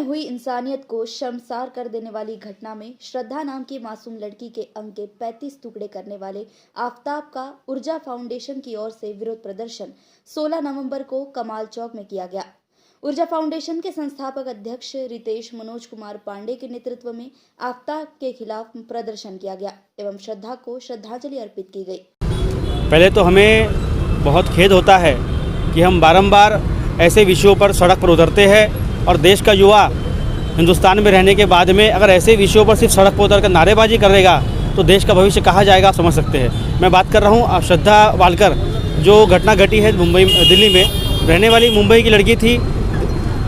हुई इंसानियत को शर्मसार कर देने वाली घटना में श्रद्धा नाम की मासूम लड़की के अंग के 35 टुकड़े करने वाले आफताब का ऊर्जा फाउंडेशन की ओर से विरोध प्रदर्शन 16 नवंबर को कमाल चौक में किया गया। ऊर्जा फाउंडेशन के संस्थापक अध्यक्ष रितेश मनोज कुमार पांडे के नेतृत्व में आफताब के खिलाफ प्रदर्शन किया गया एवं श्रद्धा को श्रद्धांजलि अर्पित की गई। पहले तो हमें बहुत खेद होता है कि हम बारंबार ऐसे विषयों पर सड़क पर उतरते हैं और देश का युवा हिंदुस्तान में रहने के बाद में अगर ऐसे विषयों पर सिर्फ सड़क पर उतर कर नारेबाजी करेगा तो देश का भविष्य कहाँ जाएगा आप समझ सकते हैं। मैं बात कर रहा हूँ श्रद्धा वालकर, जो घटना घटी है दिल्ली में, रहने वाली मुंबई की लड़की थी।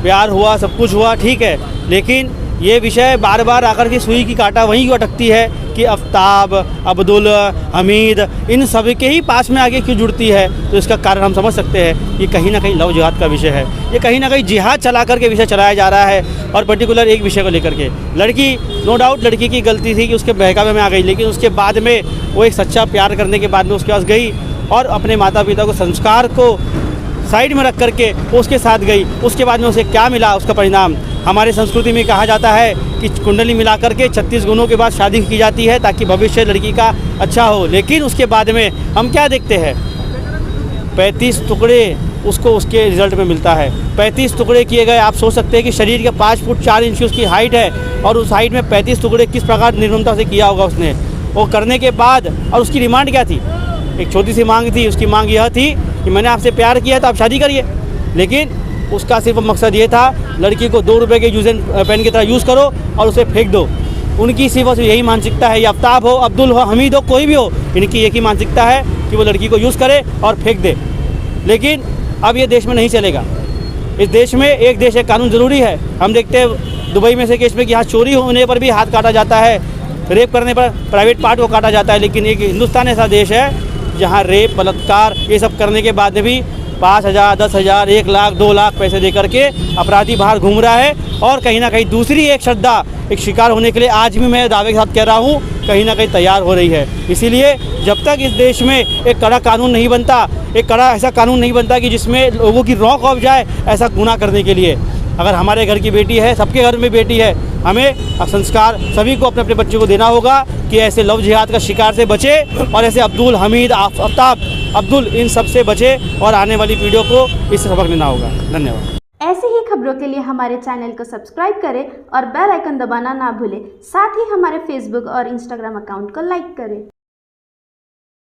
प्यार हुआ, सब कुछ हुआ, ठीक है, लेकिन ये विषय बार बार आकर के सुई की कांटा वहीं क्यों अटकती है कि आफ्ताब, अब्दुल, हमीद, इन सभी के ही पास में आगे क्यों जुड़ती है। तो इसका कारण हम समझ सकते हैं, ये कहीं ना कहीं लव जिहाद का विषय है। ये कहीं ना कहीं जिहाद चला करके विषय चलाया जा रहा है और पर्टिकुलर एक विषय को लेकर के। लड़की, नो डाउट लड़की की गलती थी कि उसके बहकावे में आ गई, लेकिन उसके बाद में वो एक सच्चा प्यार करने के बाद में उसके पास गई और अपने माता पिता को संस्कार को साइड में रख करके उसके साथ गई। उसके बाद में उसे क्या मिला, उसका परिणाम। हमारे संस्कृति में कहा जाता है कि कुंडली मिला करके 36 गुणों के बाद शादी की जाती है ताकि भविष्य लड़की का अच्छा हो, लेकिन उसके बाद में हम क्या देखते हैं, 35 टुकड़े उसको उसके रिजल्ट में मिलता है। 35 टुकड़े किए गए। आप सोच सकते हैं कि शरीर के 5 फुट 4 इंच की उसकी हाइट है और उस हाइट में 35 टुकड़े किस प्रकार निर्ममता से किया होगा उसने। वो करने के बाद, और उसकी डिमांड क्या थी, एक छोटी सी मांग थी। उसकी मांग यह थी कि मैंने आपसे प्यार किया तो आप शादी करिए, लेकिन उसका सिर्फ मकसद ये था लड़की को 2 रुपये के यूज एंड पेन की तरह यूज़ करो और उसे फेंक दो। उनकी सिर्फ यही मानसिकता है। ये आफ्ताब हो, अब्दुल हो, हमीद हो, कोई भी हो, इनकी एक ही मानसिकता है कि वो लड़की को यूज़ करे और फेंक दे। लेकिन अब ये देश में नहीं चलेगा। इस देश में एक देश एक कानून ज़रूरी है। हम देखते हैं दुबई में से केस में कि यहाँ चोरी होने पर भी हाथ काटा जाता है, रेप करने पर प्राइवेट पार्ट को काटा जाता है, लेकिन एक हिंदुस्तान ऐसा देश है जहाँ रेप, बलात्कार, ये सब करने के बाद में भी 5,000, 10,000, 1 लाख, 2 लाख पैसे दे करके अपराधी बाहर घूम रहा है। और कहीं ना कहीं दूसरी एक श्रद्धा एक शिकार होने के लिए आज भी मैं दावे के साथ कह रहा हूँ, कहीं ना कहीं तैयार हो रही है। इसीलिए जब तक इस देश में एक कड़ा कानून नहीं बनता, एक कड़ा ऐसा कानून नहीं बनता कि जिसमें लोगों की रौंक खौफ जाए ऐसा गुनाह करने के लिए। अगर हमारे घर की बेटी है, सबके घर में बेटी है, हमें संस्कार सभी को अपने अपने बच्चों को देना होगा कि ऐसे लव जिहाद का शिकार से बचे और ऐसे अब्दुल, हमीद, आफ्ताब, अब्दुल, इन सब से बचे और आने वाली पीढ़ियों को इससे सबक लेना होगा। धन्यवाद। ऐसे ही खबरों के लिए हमारे चैनल को सब्सक्राइब करें और बेल आइकन दबाना ना भूलें। साथ ही हमारे फेसबुक और इंस्टाग्राम अकाउंट को लाइक करें।